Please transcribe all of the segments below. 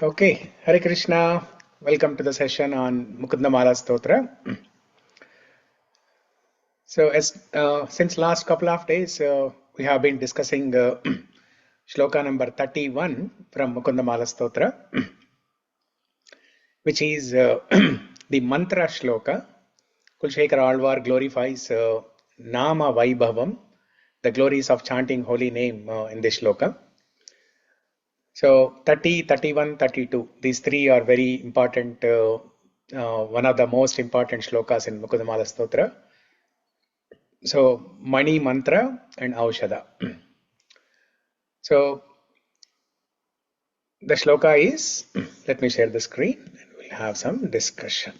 Okay, Hare Krishna. Welcome to the session on Mukunda-Mālā-Stotra. So, since last couple of days, we have been discussing sloka number 31 from Mukunda-Mālā-Stotra, which is the mantra shloka. Kulshekara Alvar glorifies Nāma Vaibhavam, the glories of chanting holy name in this shloka. So 30, 31, 32, these three are very important, one of the most important shlokas in Mukunda-Mālā-Stotra. So Mani Mantra and Aushadha. So the shloka is, let me share the screen and we'll have some discussion.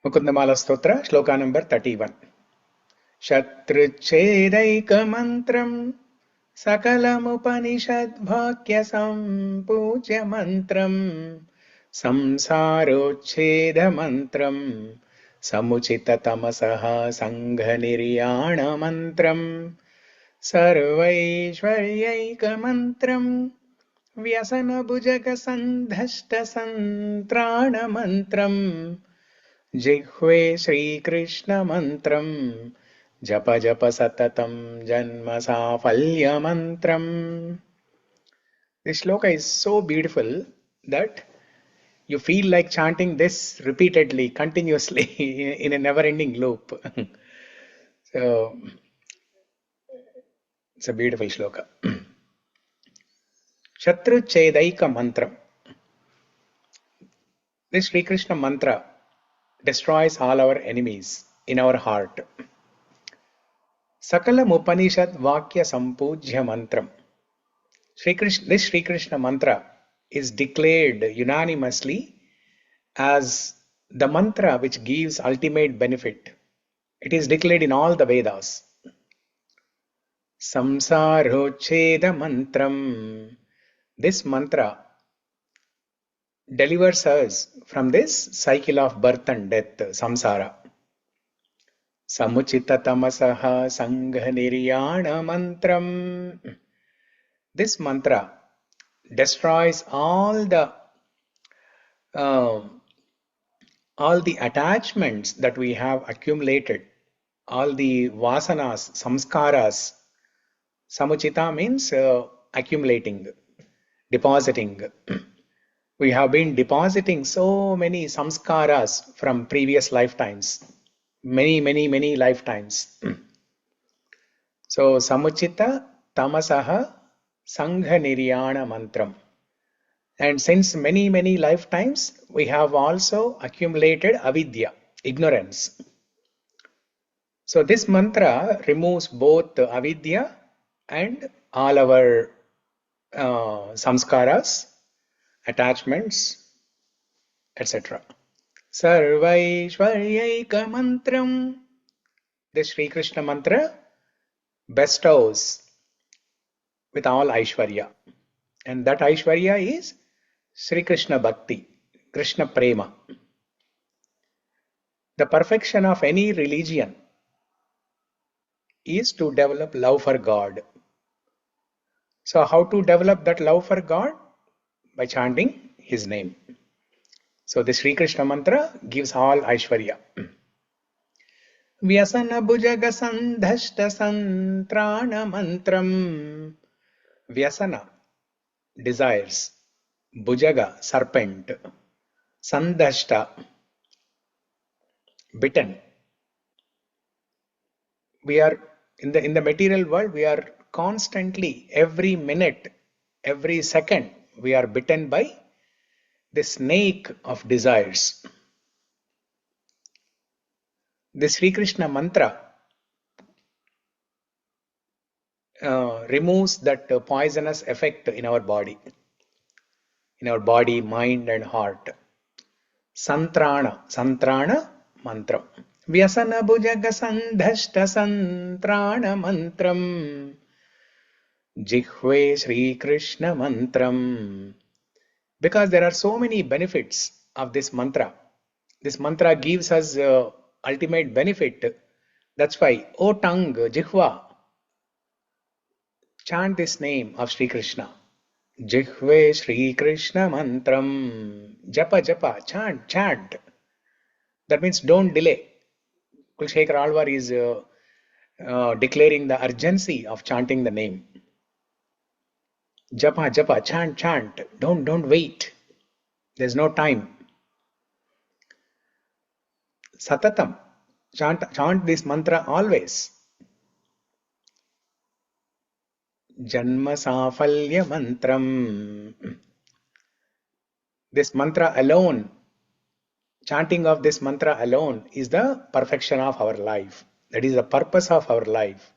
Mukunda-Mālā-Stotra, shloka number 31. Śatru-cchedaika-mantram sakalam ad-vākya-sampūjya-mantram sāroccheda-mantram samucita-tamasah sańgha-niryān sarvaiśvaryaika-mantram vyasana-bhujaga-sandas a-santrān jihve Śrī Kr-mantram japa satatam janma-sāphalya-mantram. This sloka is so beautiful that you feel like chanting this repeatedly, continuously, in a never-ending loop. So, it's a beautiful shloka. Śatru-cchedaika-mantram. This Śrī Krishna mantra destroys all our enemies in our heart. Sakalam ad-vākya-sampūjya-mantram. This Śrī Krishna mantra is declared unanimously as the mantra which gives ultimate benefit. It is declared in all the Vedas. Sāroccheda-mantram. This mantra delivers us from this cycle of birth and death, samsara. Samucita-tamasah sańgha-niryān. This mantra destroys all the attachments that we have accumulated, all the vasanas, samskaras. Samucita means accumulating, depositing. We have been depositing so many samskaras from previous lifetimes, many lifetimes. So samucita-tamasah sańgha-niryān. And since many lifetimes, we have also accumulated avidya, ignorance. So this mantra removes both avidya and all our samskaras, attachments, etc. Sarvaiśvaryaika-mantram. This Śrī Krishna mantra bestows with all Aishwarya. And that Aishwarya is Śrī Krishna Bhakti, Krishna Prema. The perfection of any religion is to develop love for God. So how to develop that love for God? By chanting His name. So the Śrī Krishna mantra gives all Aishwarya. Vyasana-bhujaga-sandas a-santrān. Vyasana, desires. Bhujaga, serpent. Sandashta, bitten. We are in the material world, we are constantly, every minute, every second, we are bitten by the snake of desires. The Śrī Krishna mantra removes that poisonous effect in our body, mind and heart. Santrāna mantram. Vyasana-bhujaga-sandas a-santrān. Jihve Śrī Kr-mantram. Because there are so many benefits of this mantra. This mantra gives us ultimate benefit. That's why, O tongue, jihva, chant this name of Sri Krishna. Jihve Śrī Krishna-mantram. Japa, japa, chant, chant. That means don't delay. Kulshekar Alvar is declaring the urgency of chanting the name. Japa, japa, chant, chant. Don't wait. There's no time. Satatam. Chant this mantra always. Janma-sāphalya-mantram. This mantra alone, chanting of this mantra alone is the perfection of our life. That is the purpose of our life.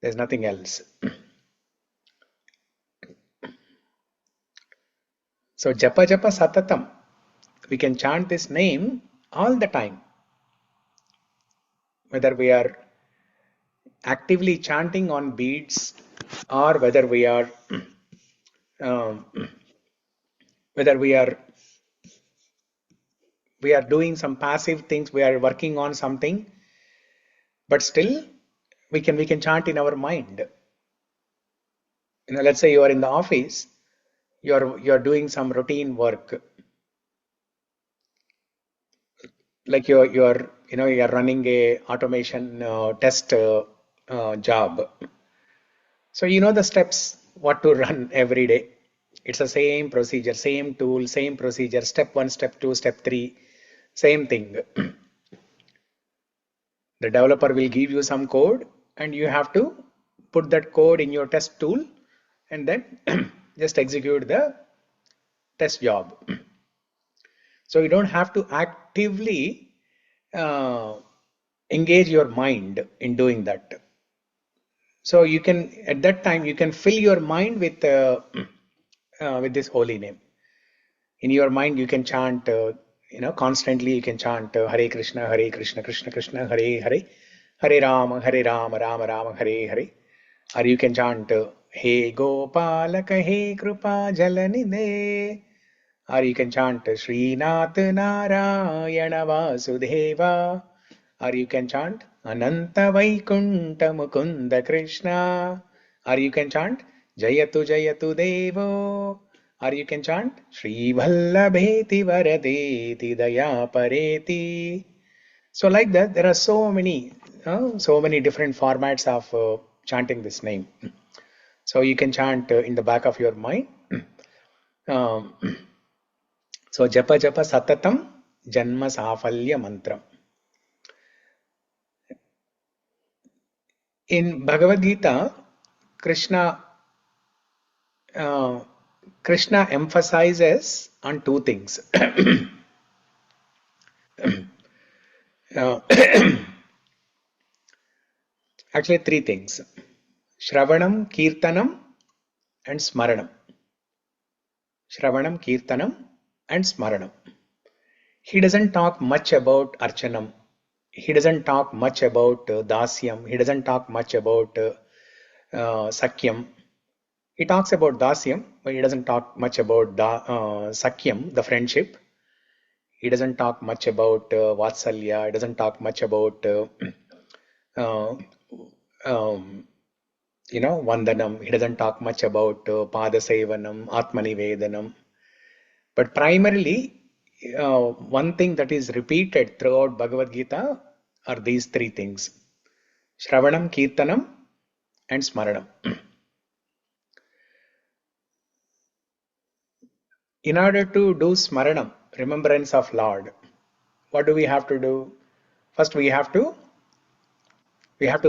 There's nothing else. So japa japa satatam. We can chant this name all the time. Whether we are actively chanting on beads or whether we are doing some passive things, we are working on something, but still we can chant in our mind. Let's say you are in the office, you're doing some routine work, like you're running a automation test job. So you know the steps what to run every day. It's the same procedure, same tool, same procedure, step 1, step 2, step 3, same thing. The developer will give you some code and you have to put that code in your test tool and then just execute the test job. So you don't have to actively engage your mind in doing that. So you can, at that time, you can fill your mind with this holy name. In your mind, you can chant, constantly you can chant Hare Krishna, Krishna Krishna, Hare Hare, Hare Rama, Rama Rama, Hare Hare. Or you can chant He Gopalaka, He Krupa Jalanide. Or you can chant Srinath Narayana Vasudeva. Or you can chant Ananta Vaikunta Mukunda Krishna. Or you can chant Jayatu Jayatu Devo. Or you can chant Shri Vallabheti Varadeti Daya Pareti. So like that, there are so many different formats of chanting this name. So you can chant in the back of your mind. So japa japa satatam janma-sāphalya-mantram. In Bhagavad Gita, Krishna emphasizes on two things. Actually, three things: Shravanam, Kirtanam, and Smaranam. Shravanam, Kirtanam, and Smaranam. He doesn't talk much about Archanam. He doesn't talk much about Dasyam. He doesn't talk much about Sakyam. He talks about Dasyam, but he doesn't talk much about Sakyam, the friendship. He doesn't talk much about Vatsalya. He doesn't talk much about Vandanam. He doesn't talk much about Padasevanam, Atmanivedanam. But primarily, one thing that is repeated throughout Bhagavad Gita are these three things: Shravanam, Kirtanam, and Smaranam. In order to do Smaranam, remembrance of Lord, what do we have to do? First, we have to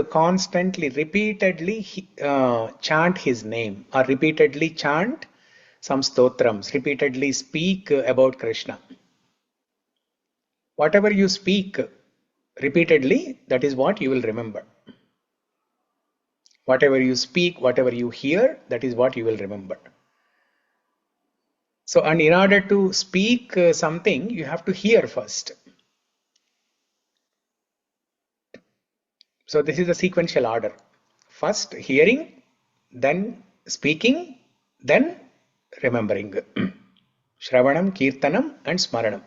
constantly, repeatedly chant His name, or repeatedly chant some stotrams, repeatedly speak about Krishna. Whatever you speak repeatedly, that is what you will remember. Whatever you speak, whatever you hear, that is what you will remember. So, and in order to speak something, you have to hear first. So this is the sequential order. First hearing, then speaking, then remembering. Shravanam, Kirtanam, and Smaranam.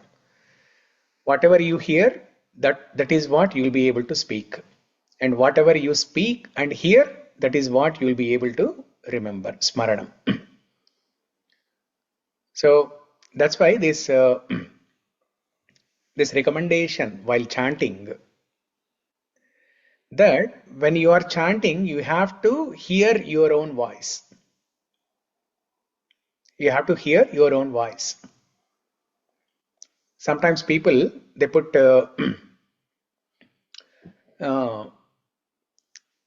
Whatever you hear, that is what you will be able to speak. And whatever you speak and hear, that is what you will be able to remember, smaranam. So that's why this this recommendation while chanting, that when you are chanting, you have to hear your own voice. You have to hear your own voice. Sometimes people, they put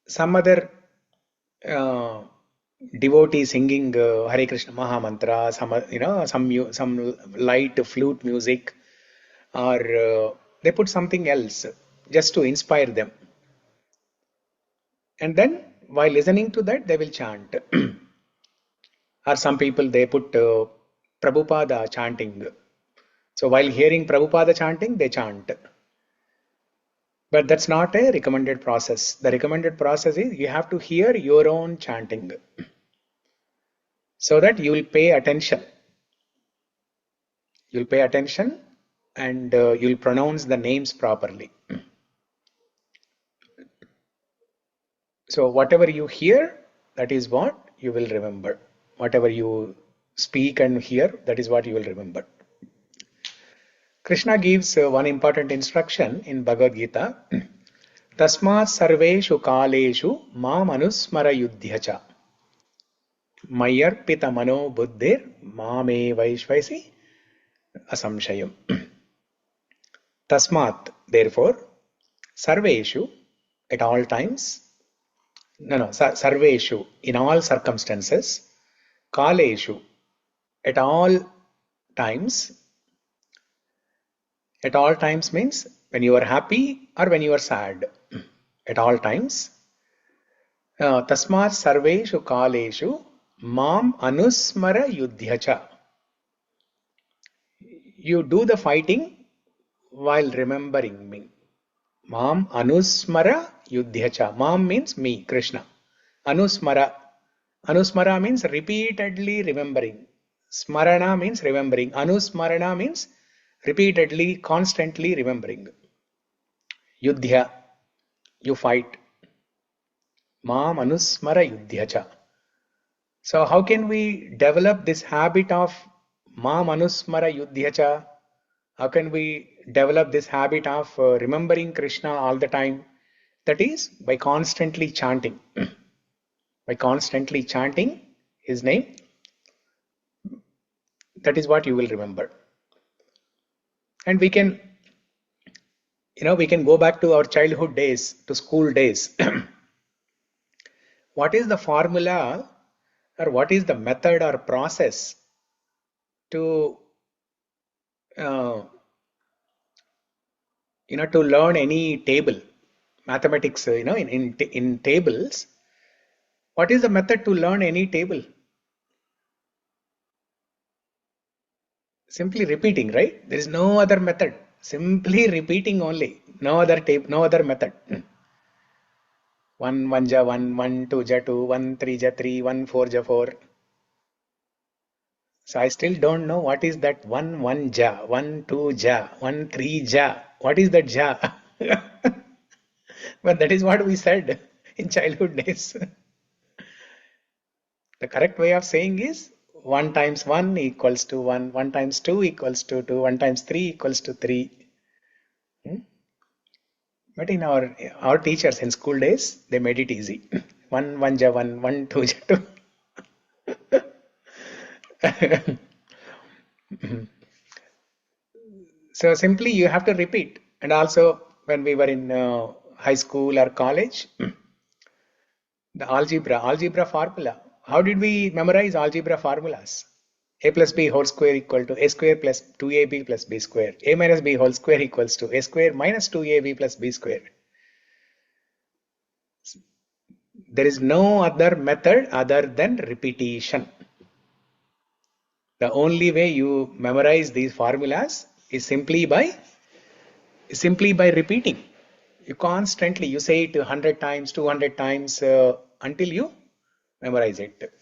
some other devotee singing Hare Krishna Maha Mantra, some light flute music, or they put something else just to inspire them. And then while listening to that, they will chant. Or some people, they put Prabhupada chanting. So while hearing Prabhupada chanting, they chant. But that's not a recommended process. The recommended process is you have to hear your own chanting, so that you will pay attention. You'll pay attention and you'll pronounce the names properly. So whatever you hear, that is what you will remember. Whatever you speak and hear, that is what you will remember. Krishna gives one important instruction in Bhagavad Gita. Tasmat sarveshu kaleshu mam anusmara yudhyacha mayarpita mano buddhir mame vaishvaisi asamshayam. Tasmat, therefore, sarveshu, at all times, sarveshu, in all circumstances, kaleshu, at all times. At all times means when you are happy or when you are sad. At all times. Tasmat sarveshu kaleshu mam anusmara yudhyacha. You do the fighting while remembering me. Mam anusmara yudhyacha. Mam means me, Krishna. Anusmara. Anusmara means repeatedly remembering. Smarana means remembering. Anusmarana means repeatedly, constantly remembering. Yudhya, you fight. Mam anusmara yudhyacha. So how can we develop this habit of Mam anusmara yudhyacha? How can we develop this habit of remembering Krishna all the time? That is by constantly chanting. By constantly chanting his name, that is what you will remember. And we can, we can go back to our childhood days, to school days. What is the formula or what is the method or process to to learn any table, mathematics, in tables? What is the method to learn any table? Simply repeating, right? There is no other method. Simply repeating only. No other no other method. 1 1 ja 1, 1 2 ja 2, 1 3 ja 3, 1 4 ja 4. So I still don't know what is that 1 1 ja, 1 2 ja, 1 3 ja. What is that ja? But that is what we said in childhood days. The correct way of saying is 1 times 1 equals to 1, 1 times 2 equals to 2, 1 times 3 equals to 3. But in our teachers in school days, they made it easy. 1 1 ja 1, 1 2 ja 2. So simply you have to repeat. And also when we were in high school or college, the algebra formula. How did we memorize algebra formulas? A plus b whole square equal to a square plus 2ab plus b square. A minus b whole square equals to a square minus 2ab plus b square. There is no other method other than repetition. The only way you memorize these formulas is simply by repeating. You constantly, you say it 100 times, 200 times until you memorize it.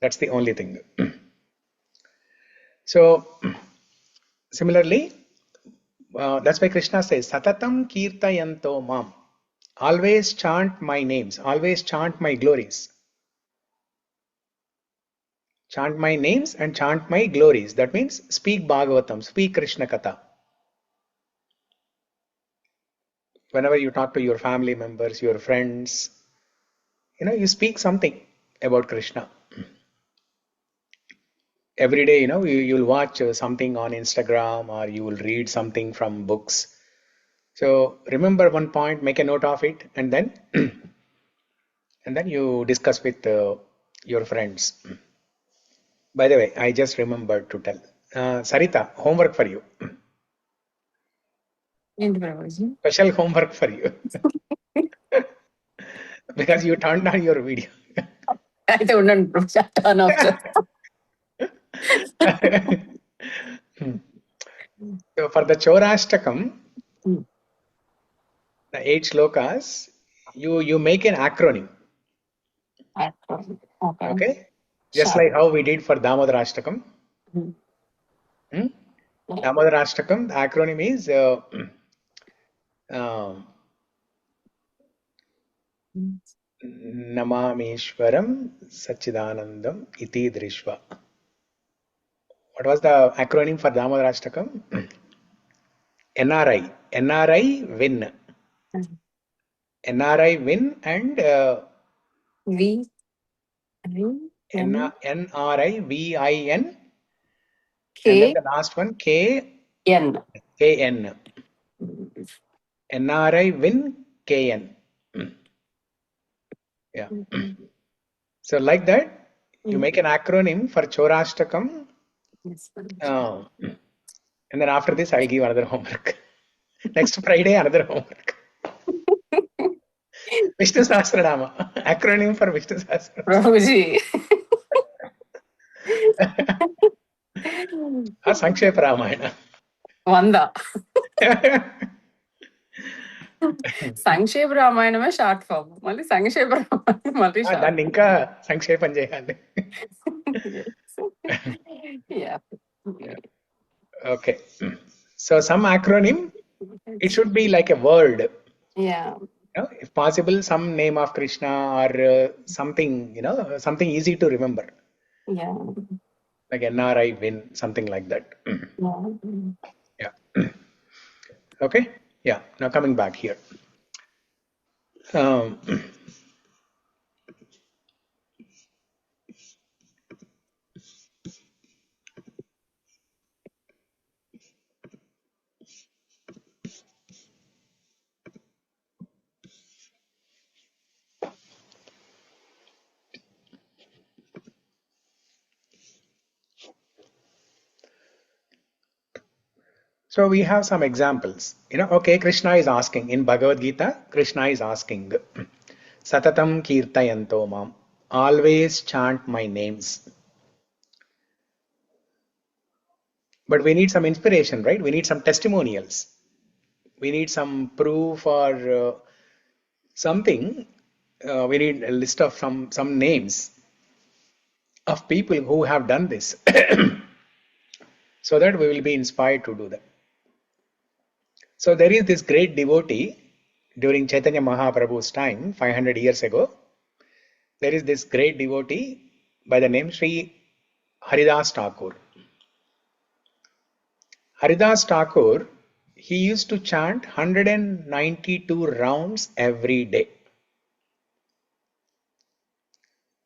That's the only thing. So similarly, That's why Krishna says, satatam kirtayanto mam. Always chant my names, always chant my glories. Chant my names and chant my glories. That means speak Bhagavatam, speak Krishna Katha. Whenever you talk to your family members, your friends, you speak something about Krishna. Every day, you'll watch something on Instagram or you will read something from books. So remember one point, make a note of it, and then and then you discuss with your friends. By the way, I just remembered to tell. Sarita, homework for you. Special homework for you. Because you turned on your video. I don't know. Turn off. So for the Chorashtakam, the 8 slokas, you make an acronym. Okay? Just like how we did for Damodarashtakam. Damodarashtakam, the acronym is Namameshwaram Sachidanandam Iti Drishva. What was the acronym for Damodarashtakam? NRI. NRI win. NRI win and V. NRI VIN. K. And then the last one N. KN. NRI win KN. Yeah. So like that, you make an acronym for Chorashtakam. And then after this, I'll give another homework. Next Friday, another homework. Vishnu Sahasranama. Acronym for Vishnu Sahasranama. Prabhuji. Sankshepa Ramayana. Vanda. Sankshepa Ramayana short form. Mali Sankshepa Ramayana short. Then inka Sankshepan cheyali. Yeah. Okay. So some acronym, it should be like a word. Yeah. If possible, some name of Krishna or something, something easy to remember. Yeah. Like NRI win, something like that. Yeah. Okay. Yeah. Now coming back here. So we have some examples. Okay, Krishna is asking in Bhagavad Gita, Krishna is asking, Satatam kirtayanto mam, always chant my names. But we need some inspiration, right? We need some testimonials. We need some proof or something. We need a list of some names of people who have done this so that we will be inspired to do that. So there is this great devotee during Chaitanya Mahaprabhu's time, 500 years ago. There is this great devotee by the name Śrī Haridas Thakur. Haridas Thakur, he used to chant 192 rounds every day.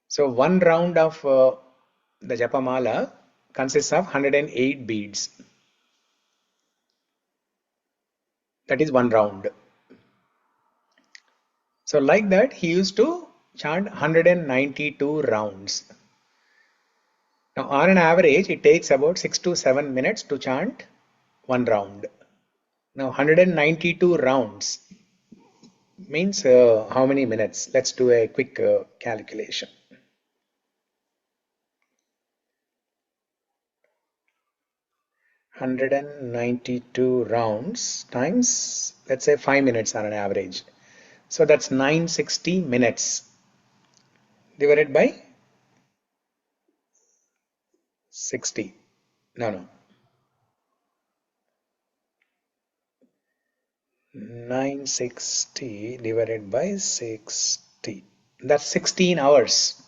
So one round of the japa mala consists of 108 beads. That is one round. So like that, he used to chant 192 rounds. Now on an average, it takes about 6 to 7 minutes to chant one round. Now 192 rounds means how many minutes? Let's do a quick calculation. $192 rounds times, let's say 5 minutes on an average. So that's 960 minutes divided by 60. No. 960 divided by 60. That's 16 hours.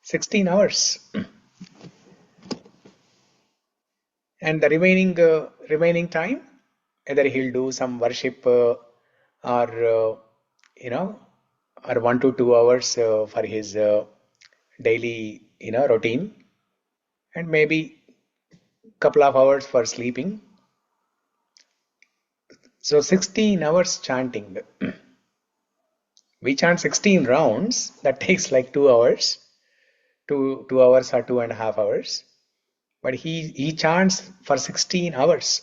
16 hours. And the remaining time, either he'll do some worship or or 1 to 2 hours for his daily routine, and maybe couple of hours for sleeping. So 16 hours chanting. We chant 16 rounds. That takes like 2 hours, 2 hours or 2.5 hours. But he chants for 16 hours,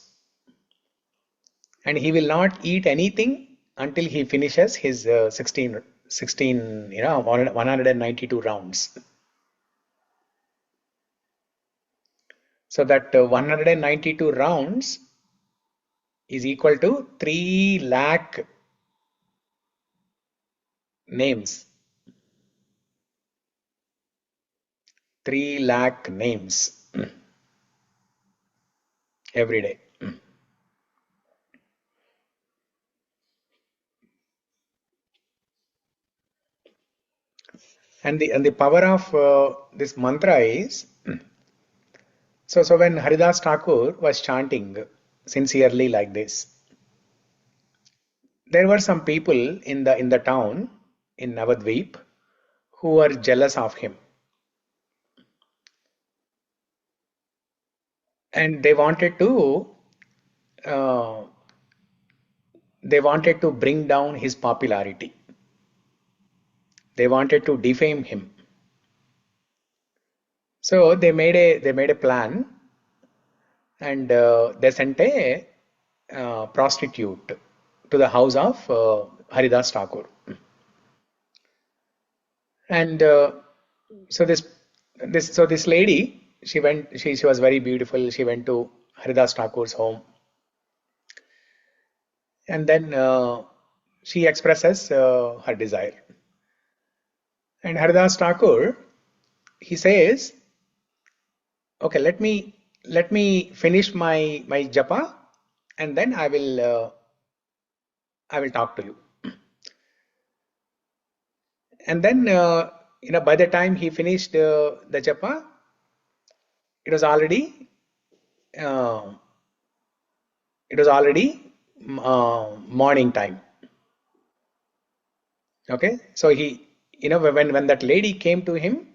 and he will not eat anything until he finishes his 192 rounds. So that 192 rounds is equal to 3 lakh names. 3 lakh names every day. And the power of this mantra is, so when Haridas Thakur was chanting sincerely like this, there were some people in the town in Navadvip who were jealous of him, and they wanted to bring down his popularity. They wanted to defame him. So they made a plan, and they sent a prostitute to the house of Haridas Thakur. And so this lady, she was very beautiful. She went to Haridas Thakur's home, and then she expresses her desire. And Haridas Thakur, he says, okay, let me finish my japa, and then I will talk to you. And then by the time he finished the japa, it was already morning time. Okay, so he, when that lady came to him,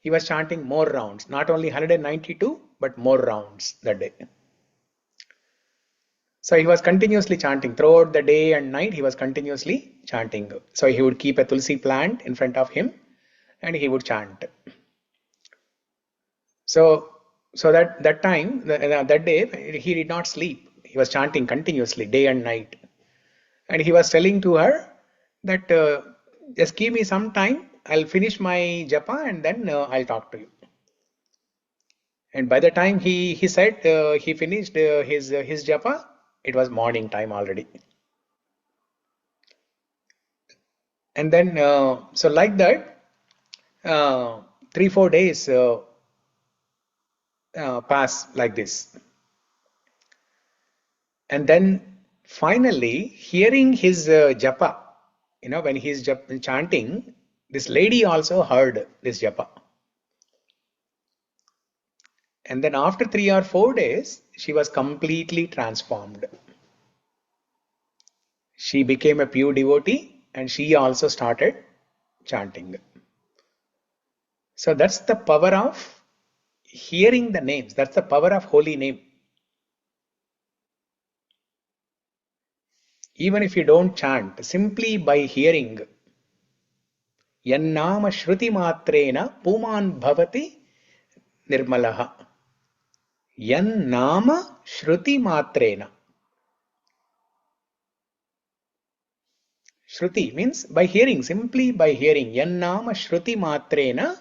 he was chanting more rounds, not only 192 but more rounds that day. So he was continuously chanting throughout the day and night. He was continuously chanting. So he would keep a tulsi plant in front of him, and he would chant. So that time, that day, he did not sleep. He was chanting continuously day and night, and he was telling to her that just give me some time. I'll finish my japa, and then I'll talk to you. And by the time he said he finished his japa, it was morning time already. And then so like that, 3-4 days pass like this. And then finally, hearing his japa, when he's chanting, this lady also heard this japa. And then after 3 or 4 days, she was completely transformed. She became a pure devotee, and she also started chanting. So that's the power of hearing the names. That's the power of holy name. Even if you don't chant, simply by hearing, yannama shruti matrena puman bhavati nirmalaha. Yannama shruti matrena. Shruti means by hearing, simply by hearing. Yannama shruti matrena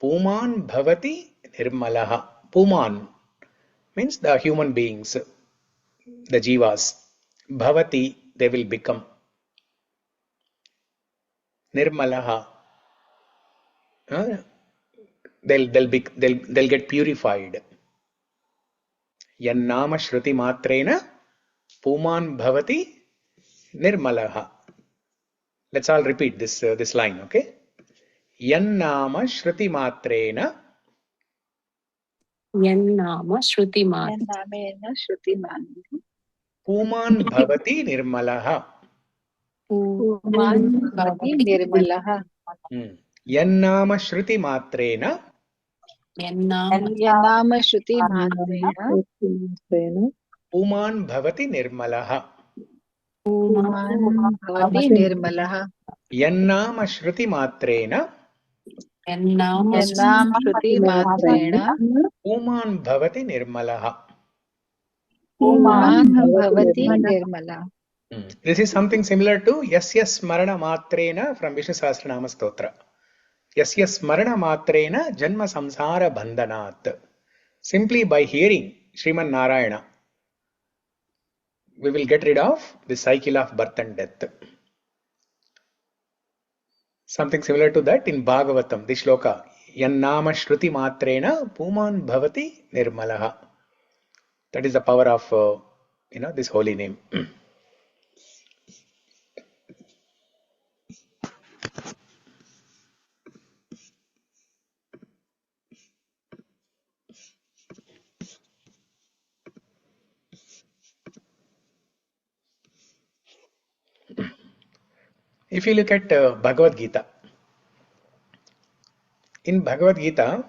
puman bhavati nirmalaha. Puman means the human beings, the jivas. Bhavati, they will become. Nirmalaha, they'll get purified. Yannama shruti matrena Puman bhavati nirmalaha. Let's all repeat this line, okay? Yannama shruti matrena Yannama Shruti-mat. Yannāma Shruti-mantram. Puman bhavati nirmalaha. Puman bhavati nirmalaha. Yannama shruti matrena Yannāma Shruti-matrena Puman bhavati nirmalaha. Puman bhavati nirmalaha. Yannama shruti matrena Yannama Yannāma Shruti-matrena Puman bhavati nirmalaha. Puman bhavati nirmalaha. This is something similar to Yasya Smarana Matrena from Vishnu Sahasranama-Stotra. Yasya Smarana Matrena Janma Samsara Bandhanat. Simply by hearing Sriman Narayana, we will get rid of the cycle of birth and death. Something similar to that in Bhagavatam, the shloka. Yannama Shruti Matrena Puman Bhavati Nirmalaha. That is the power of this holy name. If you look at Bhagavad Gita, in Bhagavad Gita,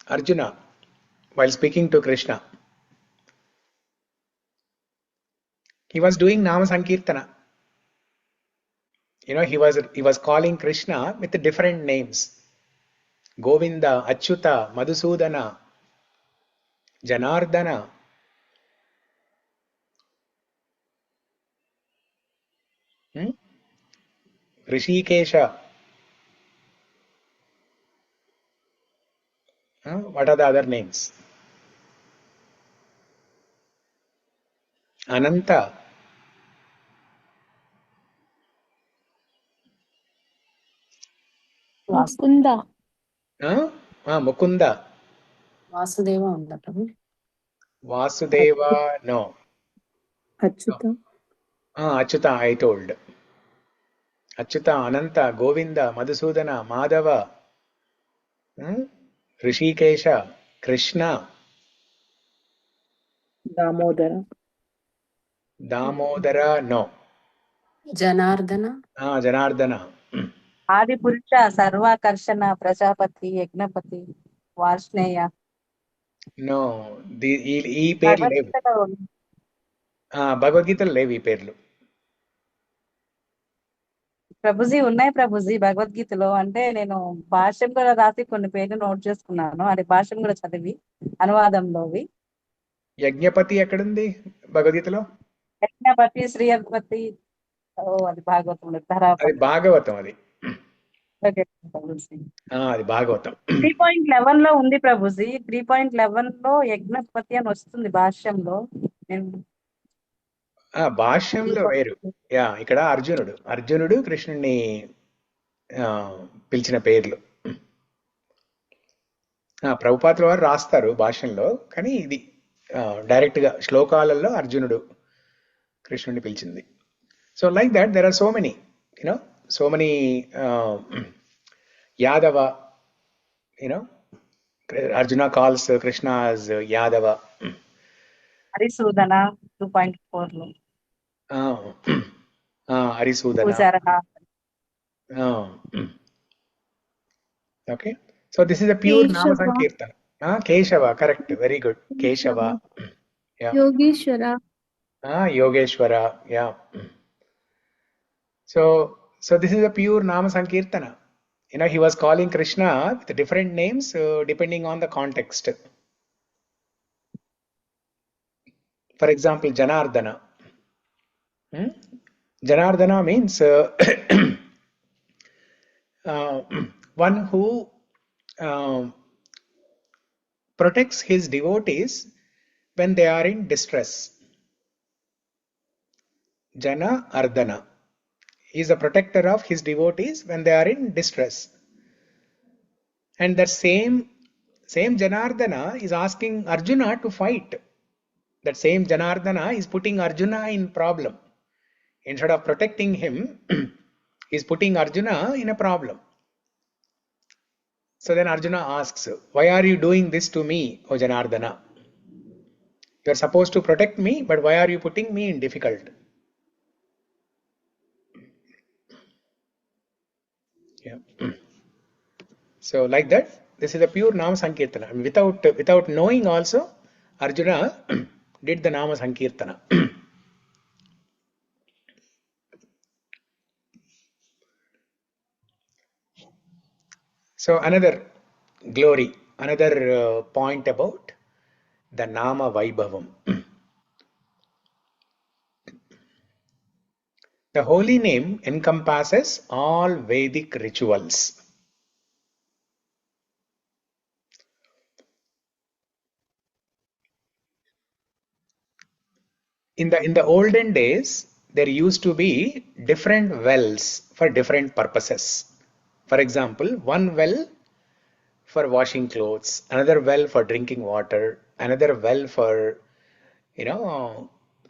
Arjuna, while speaking to Krishna, he was doing Nama Sankirtana. He was calling Krishna with different names. Govinda, Achyuta, Madhusudana, Janardana. Rishikesha. What are the other names? Ananta. Mukunda. Mukunda. Vasudeva unda Prabhu. Vasudeva, no. Achyuta. Achyuta, I told. Achyuta, Ananta, Govinda, Madhusudana, Madhava, Rishikesha, Krishna, Damodara. Damodara, no. Janardana. Janardana. Adi Purusha, Sarvakarshana, Prajapati, Yagnapati, Varshneya. No, ఈ పేర్లు లేవు. భగవద్గీతలో లేవు ఈ పేర్లు. ప్రభుజీ ఉన్నాయి ప్రభుజీ భగవద్గీతలో. అంటే నేను భాష్యం కూడా రాసి కొన్ని పేర్లు నోట్ చేసుకున్నాను. అది భాష్యం కూడా చదివి అనువాదంలోవి. యజ్ఞపతి ఎక్కడుంది భగవద్గీతలో? యజ్ఞపతి, శ్రీయపతి, అది భాగవతంలో. అది భాగవతం. అది అది భాగవతం. 3.11 లో ఉంది ప్రభుజీ. 3.11 లో యజ్ఞపతి అని వస్తుంది భాష్యంలో. భాష్యంలో వేరు. ఇక్కడ అర్జునుడు కృష్ణుని పిలిచిన పేర్లు. ప్రభుపాదుల వారు రాస్తారు భాష్యంలో, కానీ ఇది డైరెక్ట్ గా శ్లోకాలలో అర్జునుడు కృష్ణుని పిలిచింది. So like that there are so many Yadava, Arjuna calls Krishna as Yadava. Arisudana 2.4 లో. Arisudana. Okay, so this is a pure Nama Sankirtana. Keshava, correct, very good. Keshava. Yeah. Yogeshwara. Yogeshwara, yeah. So this is a pure Nama Sankirtana. He was calling Krishna with different names depending on the context. For example, Janardana. Janardana means one who protects his devotees when they are in distress. Jana Ardana. He is a protector of his devotees when they are in distress. And that same Janardana is asking Arjuna to fight That same Janardana is putting Arjuna in problem. Instead of protecting him, is putting Arjuna in a problem. So then Arjuna asks, why are you doing this to me, O Janardana? You are supposed to protect me, but why are you putting me in difficult? Yeah. So like that, this is a pure Nama Sankirtana. Without knowing also, Arjuna did the Nama Sankirtana. So another glory, another point about the Nāma Vaibhavam. The holy name encompasses all Vedic rituals. In the olden days, there used to be different wells for different purposes. For example, one well for washing clothes, another well for drinking water, another well for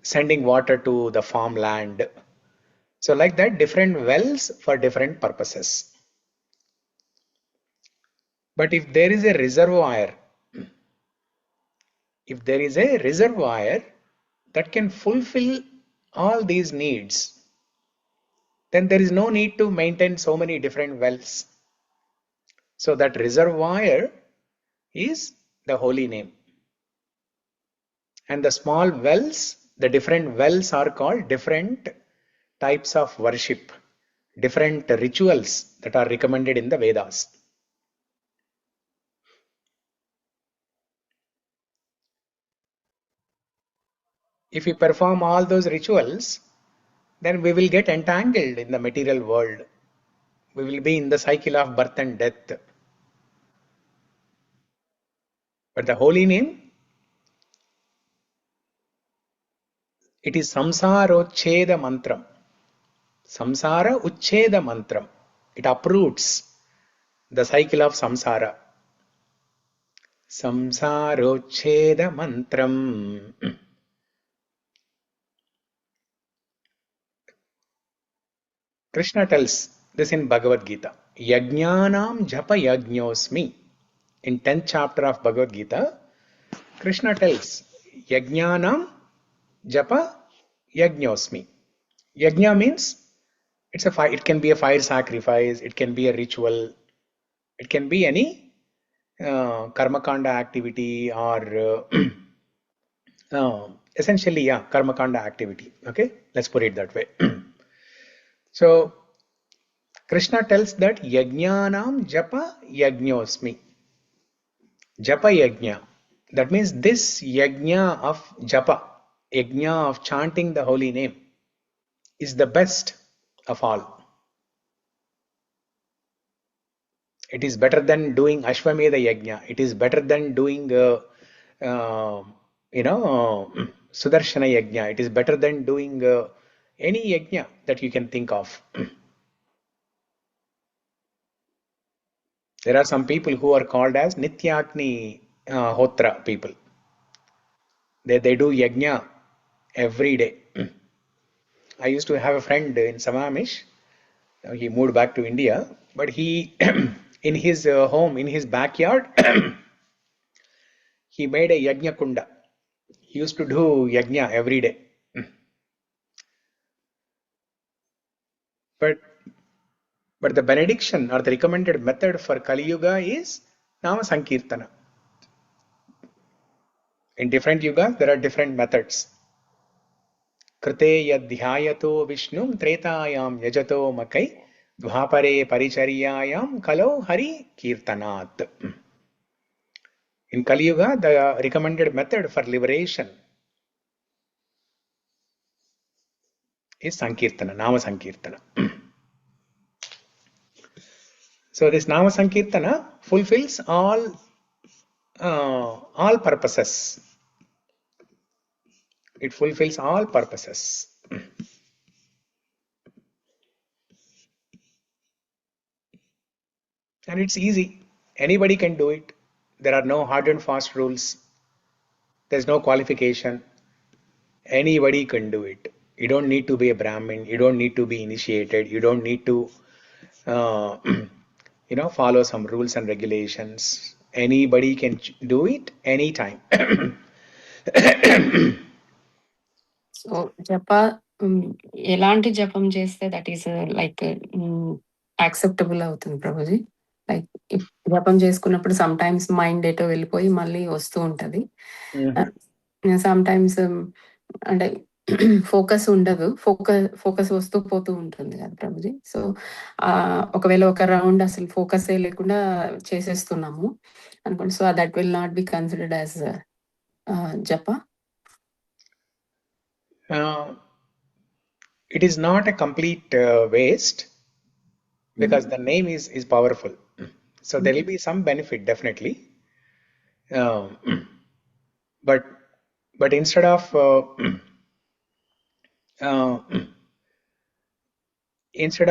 sending water to the farmland. So like that, different wells for different purposes. But if there is a reservoir, that can fulfill all these needs, then there is no need to maintain so many different wells. So that reservoir is the holy name. And the small wells, the different wells are called different types of worship, different rituals that are recommended in the Vedas. If we perform all those rituals, then we will get entangled in the material world. We will be in the cycle of birth and death. But the holy name, it is sāroccheda-mantram. Samsara-uchcheda-mantram. It uproots the cycle of samsara. Sāroccheda-mantram. Krishna tells this in Bhagavad Gita. Yajnanam japa yajñosmi. In 10th chapter of Bhagavad Gita, Krishna tells Yajnanam japa yajñosmi. Yajna means it can be a fire sacrifice, it can be a ritual, it can be any karma kanda activity or essentially, karma kanda activity. Okay, let's put it that way. So Krishna tells that yajnanam japa yajñosmi. Japa yajna. That means this yajna of japa, yajna of chanting the holy name, is the best of all. It is better than doing Ashwamedha yajna. It is better than doing Sudarshana yajna. It is better than doing any yajna that you can think of. There are some people who are called as Nityagni Hotra people. They do yajna every day. I used to have a friend in Samamish. He moved back to India, but he, in his home, in his backyard, he made a yajna kunda. He used to do yajna every day. But the benediction or the recommended method for Kali Yuga is Nama Sankirtana. In different yugas, there are different methods. Krite yadhyayato vishnum tretayam yajato makai dvapare paricharyayam kalo hari kirtanat. In Kali Yuga, the recommended method for liberation is Sankirtana, Nama Sankirtana. So this Nama Sankirtana fulfills all purposes. It fulfills all purposes. And it's easy. Anybody can do it. There are no hard and fast rules. There's no qualification. Anybody can do it. You don't need to be a Brahmin. You don't need to be initiated. You don't need to, follow some rules and regulations. Anybody can do it anytime. So జప ఎలాంటి జపం చేస్తే that is like acceptable అవుతుంది Prabhuji? Like జపం చేసుకున్నప్పుడు some times mind ఎటో వెళ్ళిపోయి మళ్ళీ వస్తూ ఉంటది. సమ్ టైమ్స్ అంటే ఫోకస్ ఉండదు, ఫోకస్ వస్తూ పోతూ ఉంటుంది కదా ప్రభుజీ. సో ఒకవేళ ఒక రౌండ్ అసలు ఫోకస్ లేకుండా చేసేస్తున్నాము అనుకోండి, so that will not be considered as జప. It is not a complete waste, because the name is powerful. So there will be some benefit definitely. But instead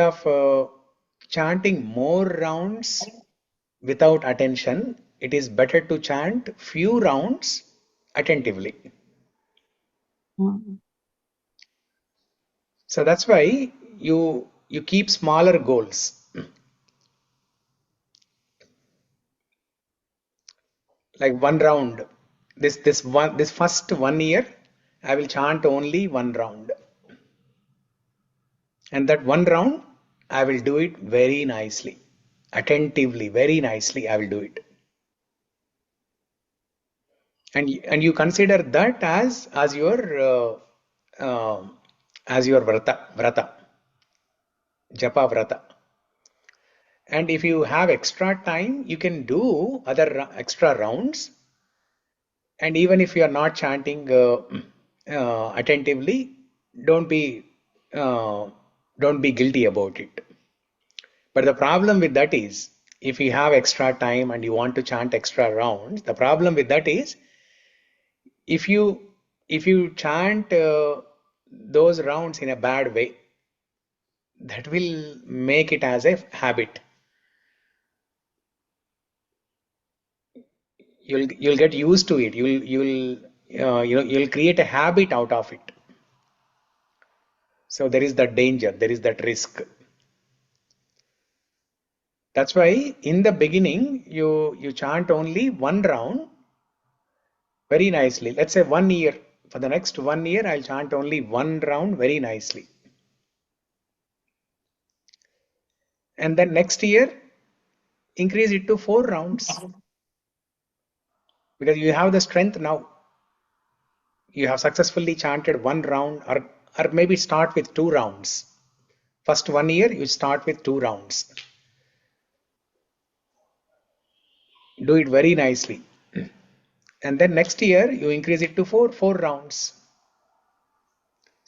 of chanting more rounds without attention, it is better to chant few rounds attentively. So that's why you keep smaller goals. Like one round. This first 1 year, I will chant only one round. And that one round, I will do it very nicely, attentively, very nicely. I will do it. And you consider that as your vrata, japa vrata. And if you have extra time, you can do other extra rounds. And even if you are not chanting attentively, don't be guilty about it. But the problem with that is, if you have extra time and you want to chant extra rounds, the problem with that is, if you chant those rounds in a bad way, that will make it as a habit. You'll get used to it. You'll create a habit out of it. So there is that danger, there is that risk. That's why in the beginning you chant only one round very nicely. Let's say 1 year. For the next 1 year, I'll chant only one round very nicely. And then next year, increase it to 4 rounds. Because you have the strength now. You have successfully chanted one round, or maybe start with 2 rounds. First 1 year, you start with 2 rounds. Do it very nicely. And then next year, you increase it to 4 rounds.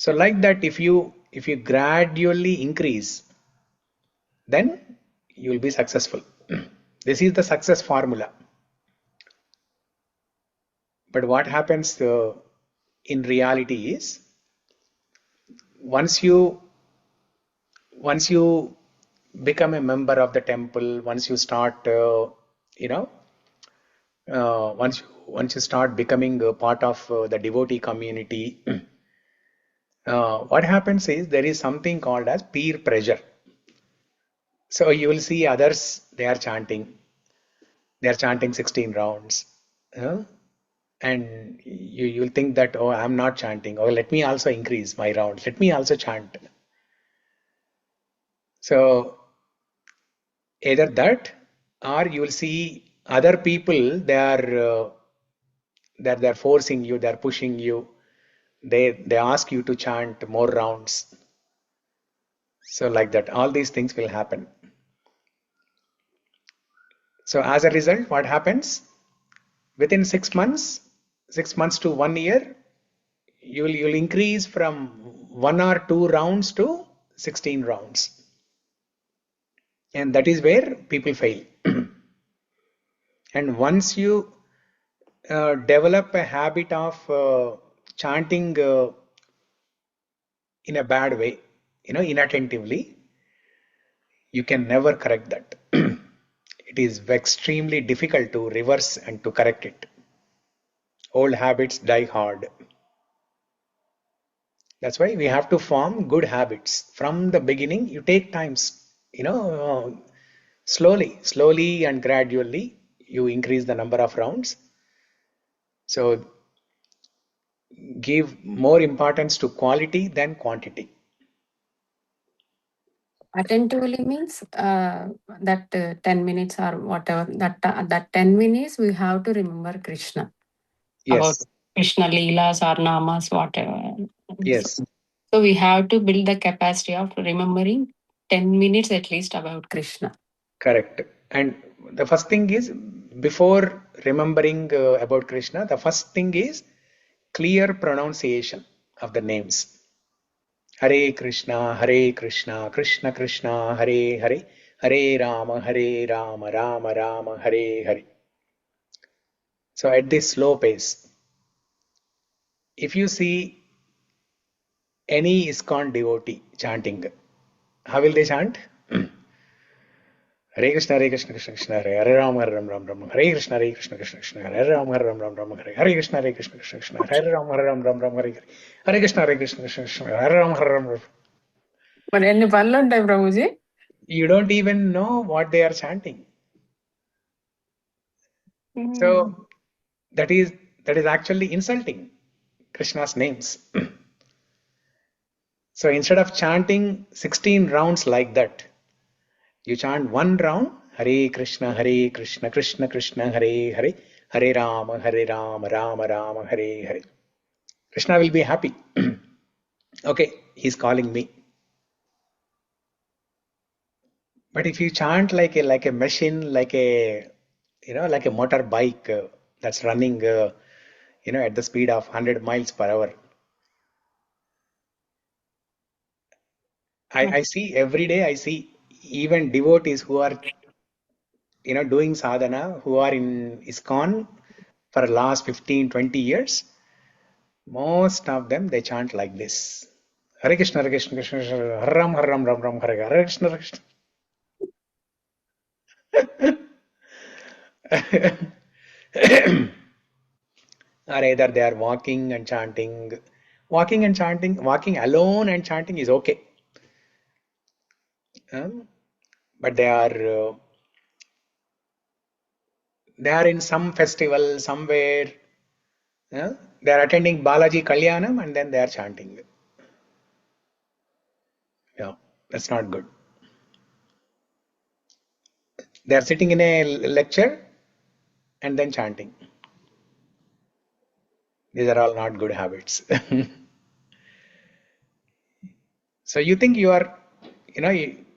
So like that, if you gradually increase, then you will be successful. This is the success formula. But what happens in reality is, once you become a member of the temple, once you start once you start becoming a part of the devotee community, what happens is, there is something called as peer pressure. So you will see others, they are chanting 16 rounds, and you will think that, oh, I'm not chanting, oh, let me also increase my rounds, let me also chant. So either that, or you will see other people, they're forcing you, they're pushing you, they ask you to chant more rounds. So like that, all these things will happen. So as a result, what happens? Within 6 months to 1 year, you'll increase from 1 or 2 rounds to 16 rounds. And that is where people fail. And once you develop a habit of chanting in a bad way, inattentively, you can never correct that. It is extremely difficult to reverse and to correct it. Old habits die hard. That's why we have to form good habits from the beginning. You take times, slowly and gradually you increase the number of rounds. So give more importance to quality than quantity. Attentively means that 10 minutes or whatever, that 10 minutes we have to remember Krishna. About Yes. Krishna Leelas or Namas, whatever. Yes. So we have to build the capacity of remembering 10 minutes at least about Krishna. Correct. And the first thing is, before remembering about Krishna, the first thing is clear pronunciation of the names. Hare Krishna, Krishna Krishna, Hare Hare, Hare Rama, Rama Rama, Hare Hare. So at this slow pace, if you see any ISKCON devotee chanting, how will they chant? Hare Krishna, Krishna Krishna, Hare Rama, Ram Ram, Hare Krishna, Krishna Krishna, Hare Rama, Ram Ram, Hare Krishna, Krishna Krishna, Hare Rama, Ram Ram, Hare Krishna, Krishna Krishna, Hare Rama, Ram. But any parlante, Prabhuji? You don't even know what they are chanting. So that is actually insulting Krishna's names. So instead of chanting 16 rounds like that, you chant one round, Hare Krishna, Krishna Krishna, Hare Hare, Hare Rama, Rama Rama, Hare Hare. Krishna will be happy. Okay, he's calling me. But if you chant like a machine, like a motorbike that's running, at the speed of 100 miles per hour, I see every day. I see even devotees who are doing sadhana, who are in ISKCON for the last 15-20 years. Most of them, they chant like this: Hare Krishna, Krishna Krishna, Hare Ram, Ram Ram, Hare Hare, Krishna Krishna. Or either they are walking and chanting. Walking alone and chanting is okay. But they are in some festival somewhere. They are attending Balaji Kalyanam and then they are chanting. Yeah, that's not good. They are sitting in a lecture and then chanting. These are all not good habits. So you think you are,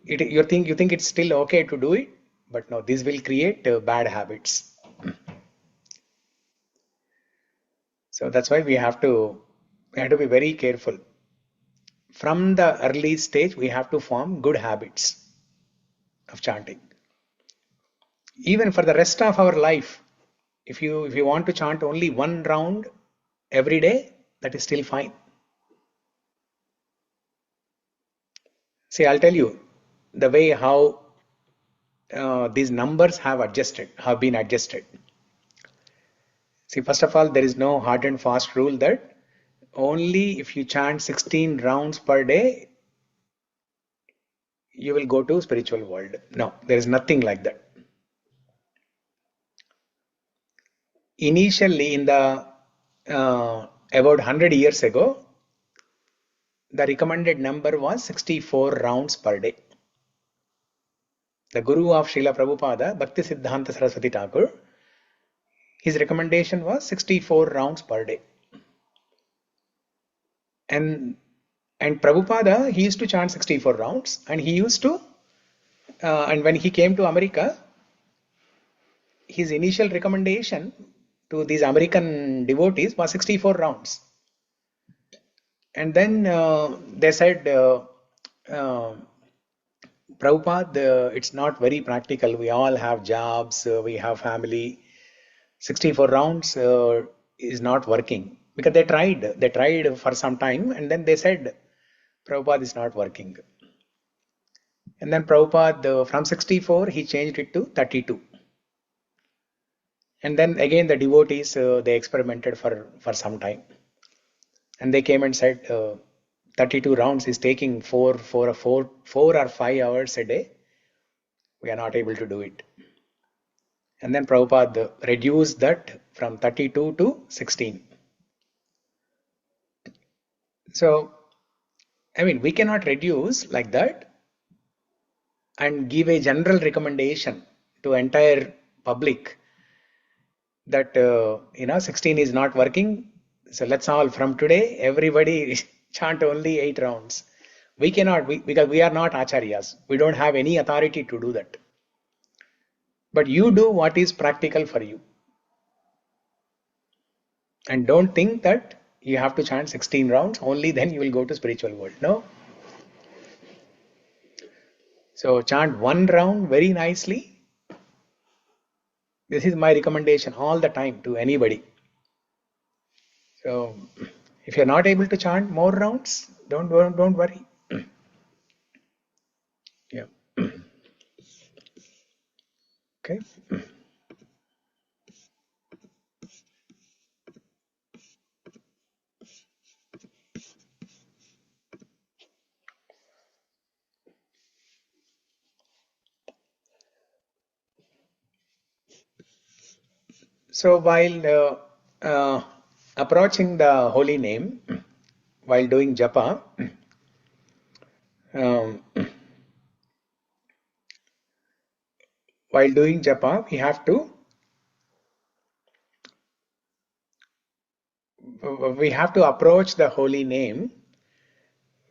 you think it's still okay to do it, but no, this will create bad habits. So that's why we have to be very careful. From the early stage, we have to form good habits of chanting. Even for the rest of our life, if you want to chant only one round every day, that is still fine. See, I'll tell you the way how these numbers have been adjusted. See, first of all, there is no hard and fast rule that only if you chant 16 rounds per day, you will go to spiritual world. No, there is nothing like that. Initially, in the about 100 years ago, the recommended number was 64 rounds per day. The Guru of Srila Prabhupada, Bhakti Siddhanta Saraswati Thakur, his recommendation was 64 rounds per day. And Prabhupada, he used to chant 64 rounds, and he used to, and when he came to America, his initial recommendation to these American devotees was 64 rounds. And then they said, Prabhupada, it's not very practical. We all have jobs, we have family. 64 rounds is not working. Because they tried for some time, and then they said, Prabhupada is not working. And then Prabhupada, from 64, he changed it to 32. And then again the devotees, they experimented for some time. And they came and said, 32 rounds is taking 4 or 5 hours a day, we are not able to do it. And then Prabhupada reduced that from 32 to 16. So, I mean, we cannot reduce like that and give a general recommendation to entire public that 16 is not working. So let's all from today everybody chant only 8 rounds. We cannot, because we are not acharyas. We don't have any authority to do that. But you do what is practical for you. And don't think that you have to chant 16 rounds, only then you will go to spiritual world. No. So chant 1 round very nicely. This is my recommendation all the time to anybody. So if you're not able to chant more rounds, don't worry. Yeah. Okay. So while approaching the holy name, while doing japa, we have to approach the holy name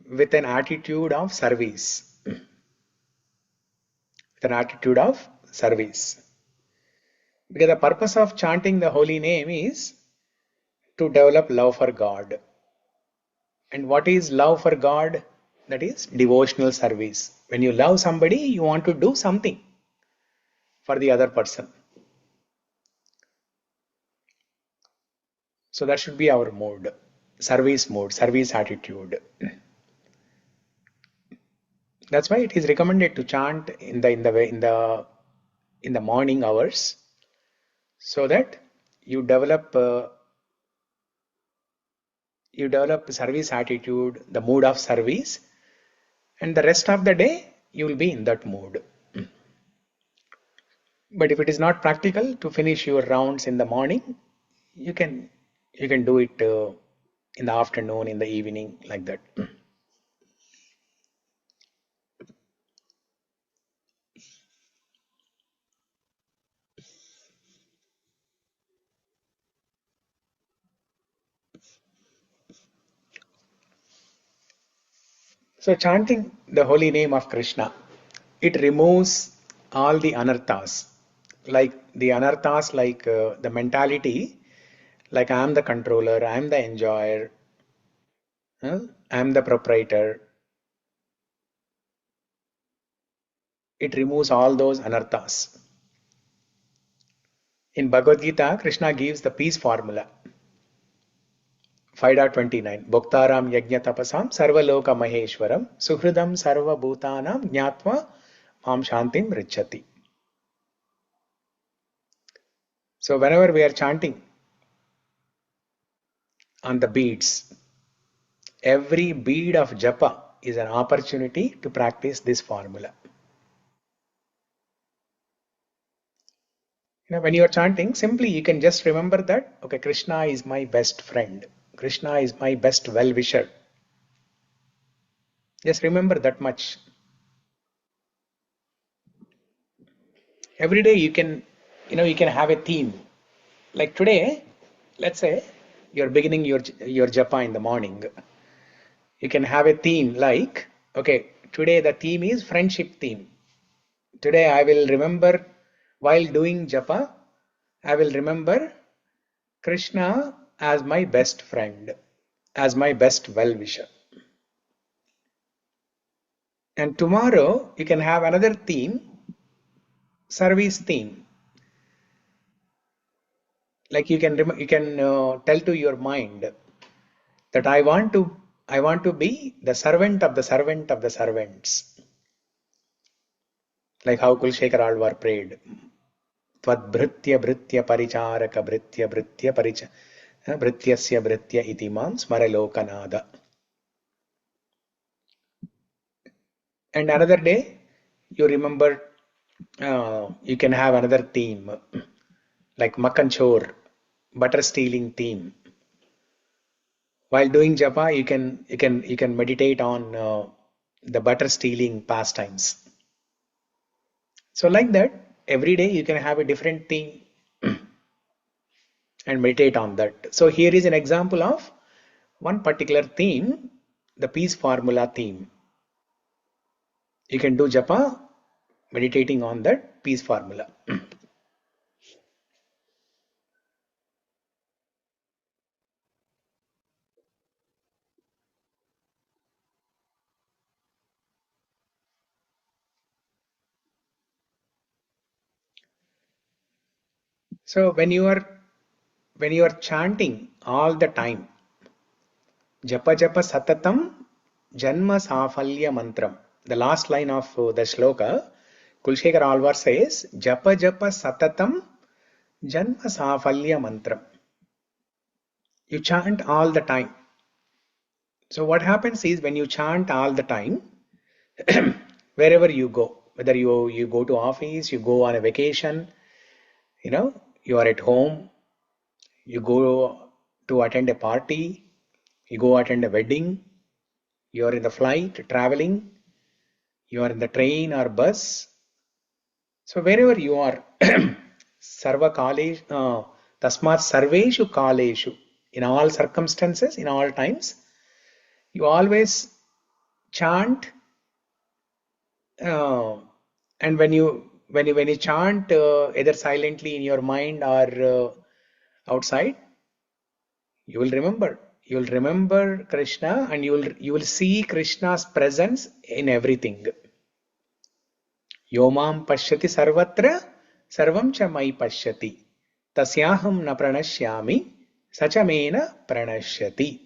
with an attitude of service. With an attitude of service. Because the purpose of chanting the holy name is to develop love for God. And what is love for God? That is devotional service. When you love somebody, you want to do something for the other person. So that should be our mode, service attitude. That's why it is recommended to chant in the morning hours, so that you develop service attitude, the mood of service, and the rest of the day you will be in that mood. But if it is not practical to finish your rounds in the morning, you can do it in the afternoon, in the evening, like that. So chanting the holy name of Krishna, it removes all the anarthas, like the mentality, like I am the controller, I am the enjoyer, I am the proprietor. It removes all those anarthas. In Bhagavad Gita, Krishna gives the peace formula. 5.29 Bhoktaram yajna tapasam sarvaloka maheshwaram suhridam sarva bhutanam jnatva mam shantim richati. So whenever we are chanting on the beads, every bead of japa is an opportunity to practice this formula. When you are chanting, simply you can just remember that, okay, Krishna is my best friend. Krishna is my best well-wisher. Just remember that much. Every day you can have a theme. Like today, let's say you're beginning your japa in the morning. You can have a theme like, okay, today the theme is friendship theme. Today I will remember, while doing japa, I will remember Krishna as my best friend, as my best well-wisher. And tomorrow you can have another theme, service theme. Like you can tell to your mind that I want to be the servant of the servant of the servants. Like how Kulshekar Alvar prayed. Tvad bhritya bhritya paricharaka bhritya bhritya paricha bhrityasya bhritya iti mam smara lokanada. And another day, you remember, you can have another theme, like Makanchor, butter stealing theme. While doing japa, you can meditate on the butter stealing pastimes. So like that, every day you can have a different theme and meditate on that. So here is an example of one particular theme, the peace formula theme. You can do japa meditating on that peace formula. So when you are chanting all the time, japa japa satatam janma-sāphalya-mantram. The last line of the sloka, Kulshekar Alvar says, japa japa satatam janma-sāphalya-mantram. You chant all the time. So what happens is when you chant all the time, wherever you go, whether you go to office, you go on a vacation, you are at home, you go to attend a party, you go attend a wedding, you are in the flight traveling, you are in the train or bus. So wherever you are, sarva kalesh, tasmat sarveshu kaleshu, in all circumstances, in all times, you always chant, and when you chant either silently in your mind or outside, you will remember Krishna, and you will see Krishna's presence in everything. Yomam pashyati sarvatra sarvam cha mai pashyati tasyaham na pranashyami sachamena pranashyati.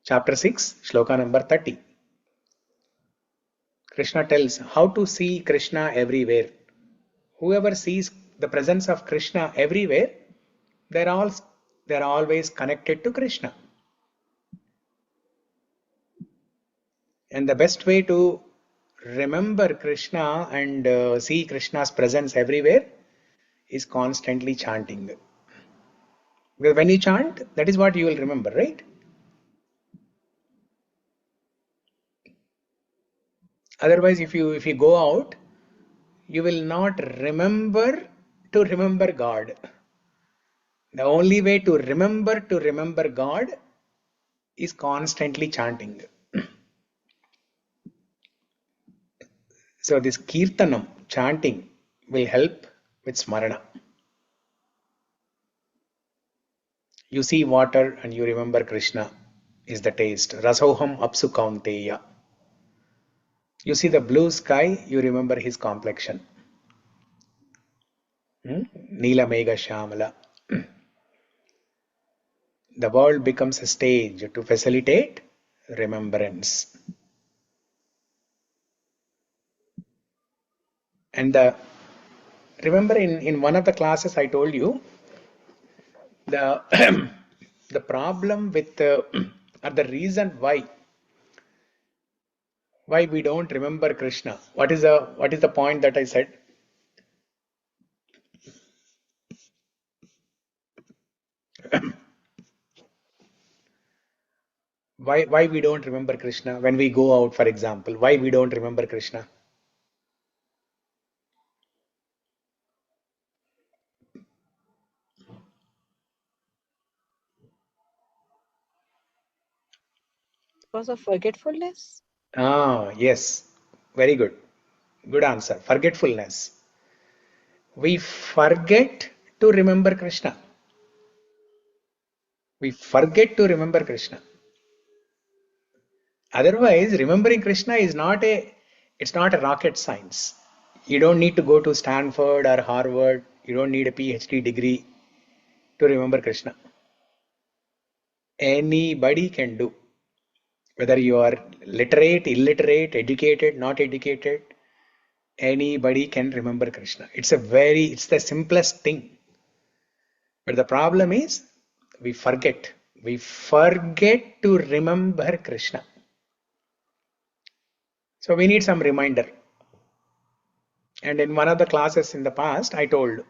Chapter 6, shloka number 30. Krishna tells how to see Krishna everywhere. Whoever sees the presence of Krishna everywhere, they're always connected to Krishna. And the best way to remember Krishna and see Krishna's presence everywhere is constantly chanting. Because when you chant, that is what you will remember, right? Otherwise, if you go out, you will not remember to remember God. The only way to remember God is constantly chanting. So this kirtanam, chanting, will help with smarana. You see water and you remember Krishna is the taste. Rasoham apsu kaunteya. You see the blue sky, you remember his complexion. Neela mega shamala. The world becomes a stage to facilitate remembrance. And remember in one of the classes I told you, the the problem with or the reason why we don't remember Krishna. What is the point that I said? Why we don't remember Krishna when we go out, for example? Why we don't remember Krishna? Because of forgetfulness? Yes, very good. Good answer. Forgetfulness. We forget to remember Krishna. We forget to remember Krishna. Otherwise, remembering Krishna is it's not a rocket science. You don't need to go to Stanford or Harvard. You don't need a PhD degree to remember Krishna. Anybody can do. Whether you are literate, illiterate, educated, not educated, anybody can remember Krishna. It's the simplest thing. But the problem is we forget. We forget to remember Krishna. So we need some reminder. And in one of the classes in the past, I told,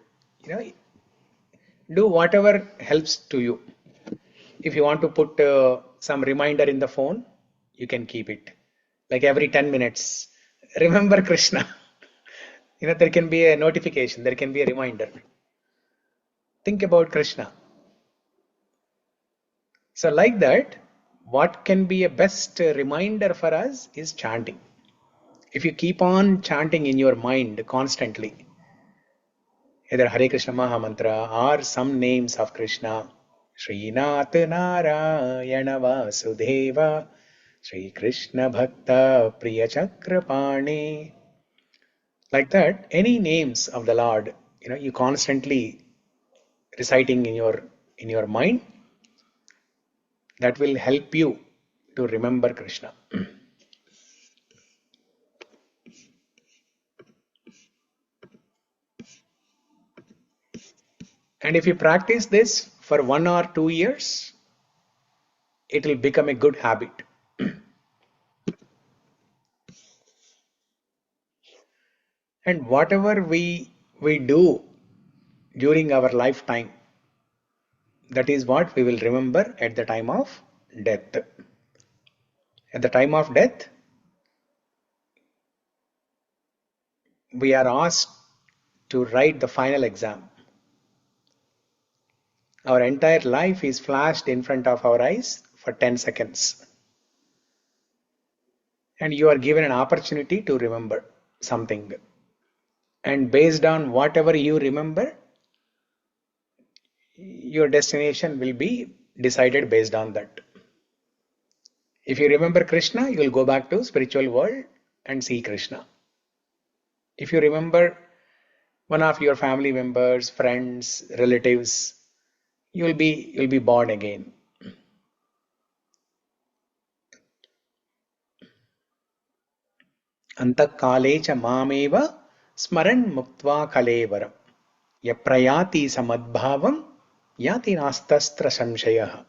do whatever helps to you. If you want to put some reminder in the phone, you can keep it. Like every 10 minutes, remember Krishna. There can be a notification, there can be a reminder. Think about Krishna. So like that, what can be a best reminder for us is chanting. If you keep on chanting in your mind constantly, either Hare Krishna Maha Mantra or some names of Krishna, Śrī Nāma Vasudeva, Śrī Krishna Bhakta Priya Chakrapani, like that, any names of the Lord, you constantly reciting in your mind, that will help you to remember Krishna. And if you practice this for 1 or 2 years, it will become a good habit. And whatever we do during our lifetime, that is what we will remember at the time of death. At the time of death, we are asked to write the final exam. Our entire life is flashed in front of our eyes for 10 seconds. And you are given an opportunity to remember something. And based on whatever you remember, your destination will be decided based on that. If you remember Krishna, you will go back to spiritual world and see Krishna. If you remember one of your family members, friends, relatives, you'll be born again. Antakale cha mameva smaran muktva kalevaram yaprayati samadbhavam yati nastastra samshayah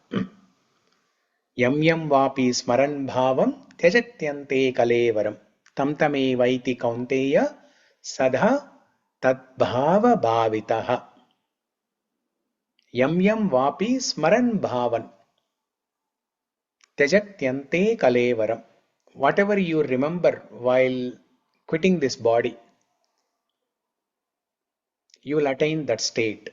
yam yam vapi smaran bhavam tyajatyante kalevaram tam tamevaiti kaunteya sadha tadbhava bhavitah. Yam yam vapi smaran bhavan tyajatyante kalevaram. Whatever you remember while quitting this body, you will attain that state.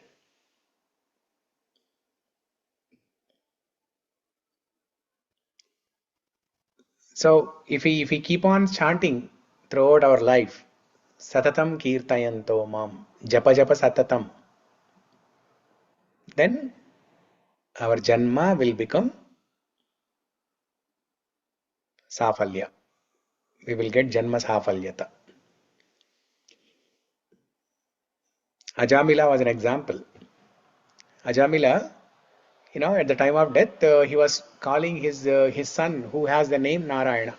So if we keep on chanting throughout our life, satatam kirtayanto mam, japa japa satatam, then our janma will become sāphalya. We will get janma-sāphalyata. Ajamila was an example. Ajamila, at the time of death, he was calling his son who has the name Narayana.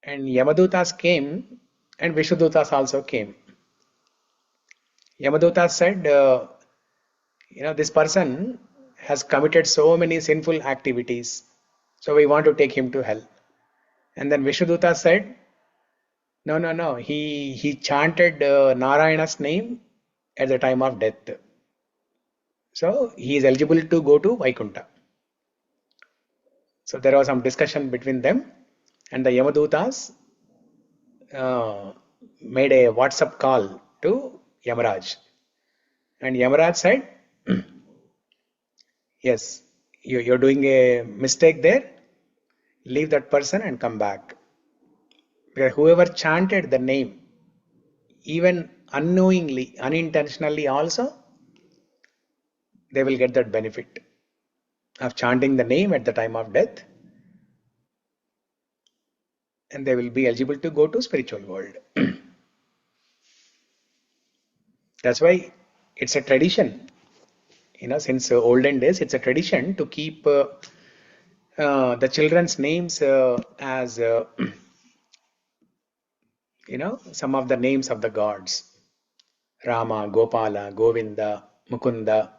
And Yamadutas came and Vishudutas also came. Yamadutas said, this person has committed so many sinful activities, so we want to take him to hell. And then Vishudutas said, no, he chanted Narayana's name at the time of death. So he is eligible to go to Vaikuntha. So there was some discussion between them, and the Yamadutas made a WhatsApp call to Yamaraj. And Yamaraj said, yes, you're doing a mistake there. Leave that person and come back. Because whoever chanted the name, even unknowingly, unintentionally also, they will get that benefit of chanting the name at the time of death. And they will be eligible to go to spiritual world. That's why it's a tradition. Since olden days, it's a tradition to keep the children's names as some of the names of the gods: Rama, Gopala, Govinda, Mukunda,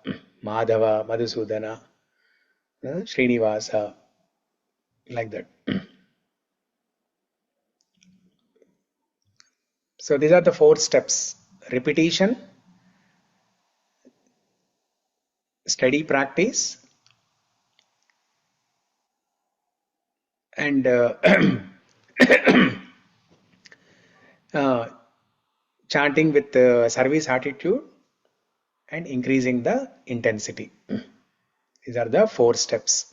Madhava, Madhusudana, Srinivasa. like that. So these are the 4 steps: repetition, steady practice, and chanting with service attitude, and increasing the intensity. These are the 4 steps.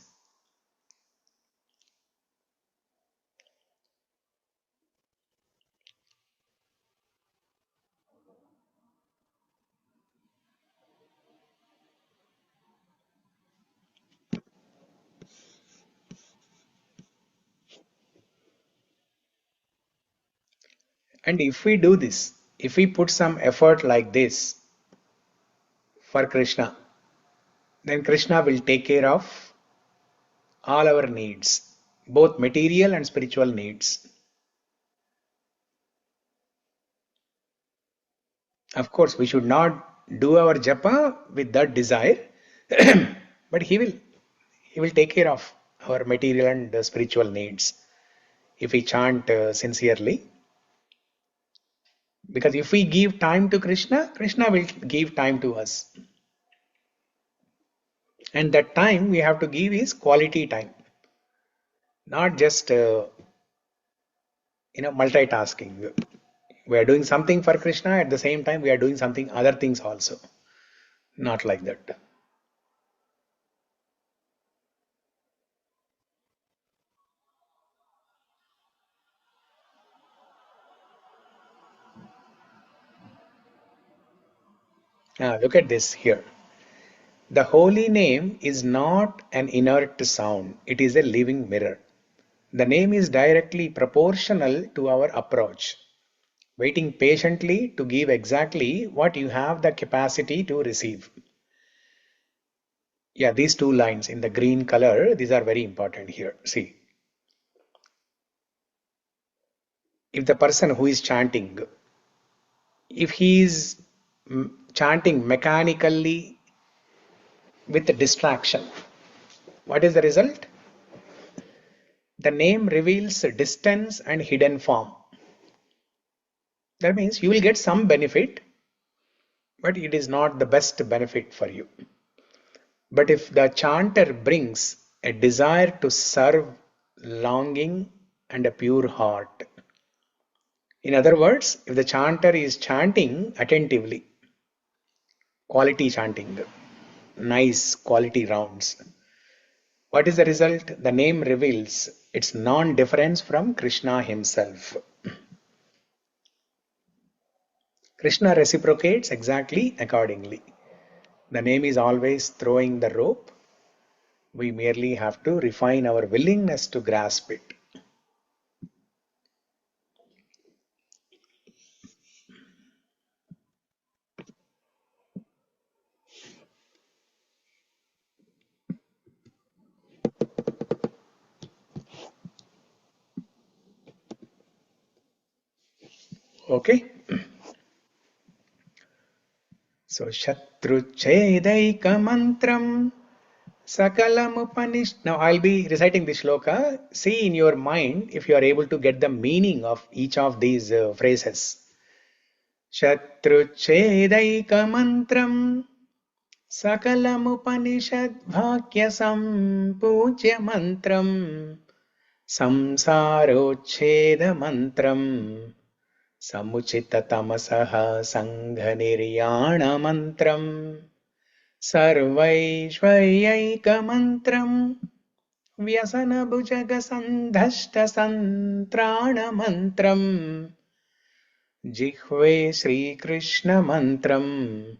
And if we do this, if we put some effort like this for Krishna, then Krishna will take care of all our needs, both material and spiritual needs. Of course, we should not do our japa with that desire, but he will take care of our material and spiritual needs if we chant sincerely. Because if we give time to Krishna, Krishna will give time to us. And that time we have to give is quality time, not just multitasking. We are doing something for Krishna, at the same time we are doing something other things also. Not like that. Look at this here. The holy name is not an inert sound, it is a living mirror. The name is directly proportional to our approach, waiting patiently to give exactly what you have the capacity to receive. Yeah, these 2 lines in the green color, these are very important here. See, if the person who is chanting, if he is chanting mechanically with distraction, what is the result? The name reveals distance and hidden form. That means you will get some benefit, but it is not the best benefit for you. But if the chanter brings a desire to serve, longing, and a pure heart, in other words, if the chanter is chanting attentively, quality chanting, nice quality rounds, what is the result? The name reveals its non-difference from Krishna himself. Krishna reciprocates exactly accordingly. The name is always throwing the rope. We merely have to refine our willingness to grasp it. Okay? So, Śatru-cchedaika-mantram, sakalam Upanis. Now, I'll be reciting this shloka. See in your mind if you are able to get the meaning of each of these phrases. Śatru-cchedaika-mantram, sakalam Upanishad-vākya-sampūjya-mantram, sāroccheda-mantram, samucita-tamasah sańgha-niryān-mantram, sarvaiśvaryaika-mantram, vyasana-bhujaga-sandas a-santrān-mantram, jihve Śrī Kr-mantram,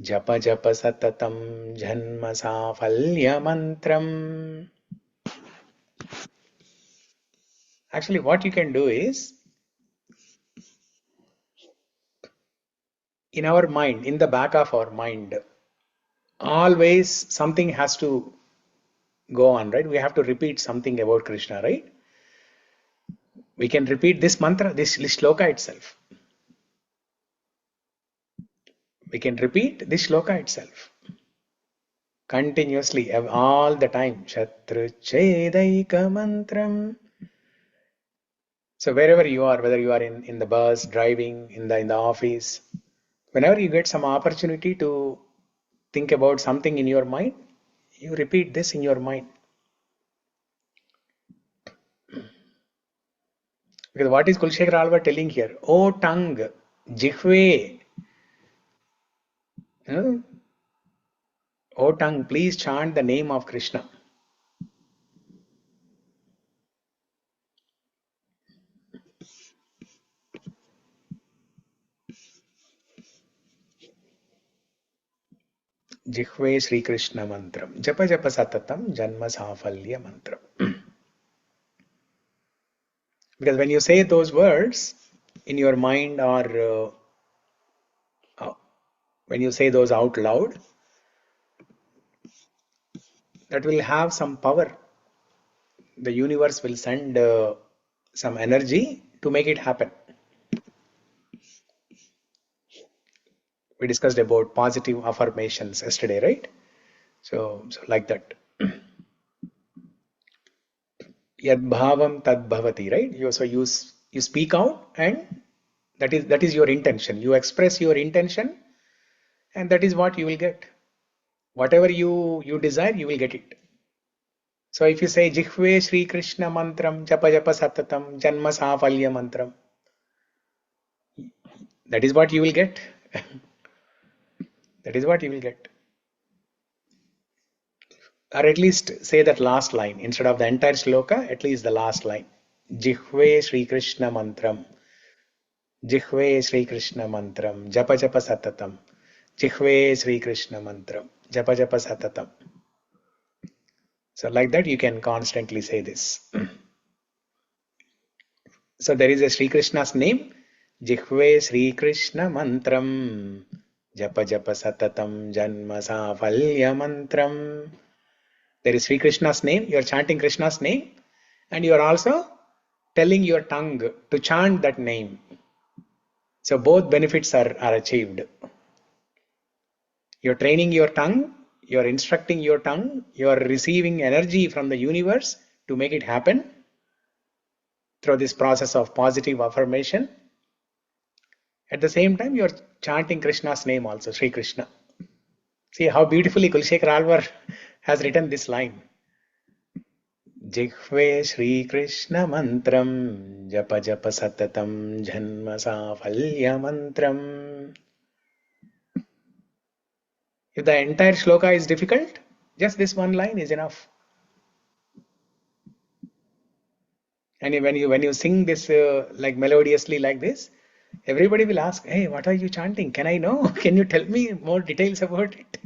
japa satatam janma-sāphalya-mantram. Actually, what you can do is, in our mind, in the back of our mind, always something has to go on, right? We have to repeat something about Krishna, right? We can repeat this mantra, this shloka itself. We can repeat this shloka itself. continuously, all the time. Śatru-cchedaika-mantram. So wherever you are, whether you are in the bus, driving, in the office, whenever you get some opportunity to think about something in your mind, you repeat this in your mind. Because what is Kulshekara Alvar telling here? O tongue, jihve. O tongue, please chant the name of Krishna. Jihve Śrī Krishna-mantram. Japa satatam janma-sāphalya-mantram. Because when you say those words in your mind, or when you say those out loud, that will have some power. The universe will send some energy to make it happen. We discussed about positive affirmations yesterday, right? So like that. Yad bhavam tad bhavati, right? You speak out, and that is your intention. You express your intention, and that is what you will get. Whatever you desire, you will get it. So if you say jihve Śrī Krishna-mantram, japa satatam, janma-sāphalya-mantram, that is what you will get. That is what you will get. Or at least say that last line instead of the entire sloka, at least the last line. Jihve Śrī Krishna-mantram, jihve Śrī Krishna-mantram, japa satatam, jihve Śrī Krishna-mantram, japa satatam. So like that you can constantly say this. So there is a Śrī Krishna's name, jihve Śrī Krishna-mantram, japa satatam, janma-sāphalya-mantram. There is Sri Krishna's name, you are chanting Krishna's name, and you are also telling your tongue to chant that name. So both benefits are achieved. You are training your tongue, you are instructing your tongue, you are receiving energy from the universe to make it happen through this process of positive affirmation. At the same time, you are chanting Krishna's name also, Sri Krishna. See how beautifully Kulshekara Alvar has written this line. Jihve Śrī Krishna-mantram, japa satatam, janma-sāphalya-mantram. If the entire sloka is difficult, just this one line is enough. And when you sing this like melodiously like this, everybody will ask, hey, what are you chanting? Can I know? Can you tell me more details about it?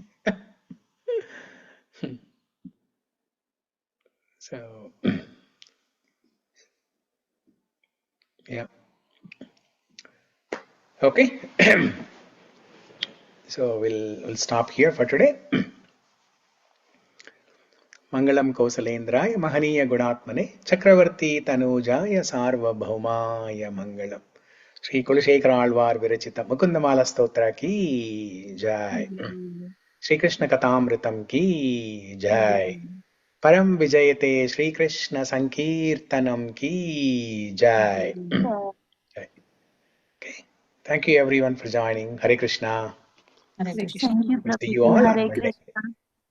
So, yeah. Okay. So we'll stop here for today. Mangalam Kausalendraya Mahaniya Gunatmane Chakravarti Tanujaya Sarvabhaumaya Mangalam. Śrī Kulshekara Alvar Virachita Mukunda-Mālā-Stotra ki jai. Śrī Krishna Katamritam ki jai. Param Vijayate Śrī Krishna Sankirtanam ki jai. Jai. Okay. Thank you everyone for joining. Hare Krishna. Hare Krishna. Thank you, We'll see you all on Hare Monday. Krishna.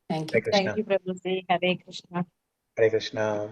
Thank you. Hare Krishna. Thank you, Prabhuji. Hare Krishna. Hare Krishna.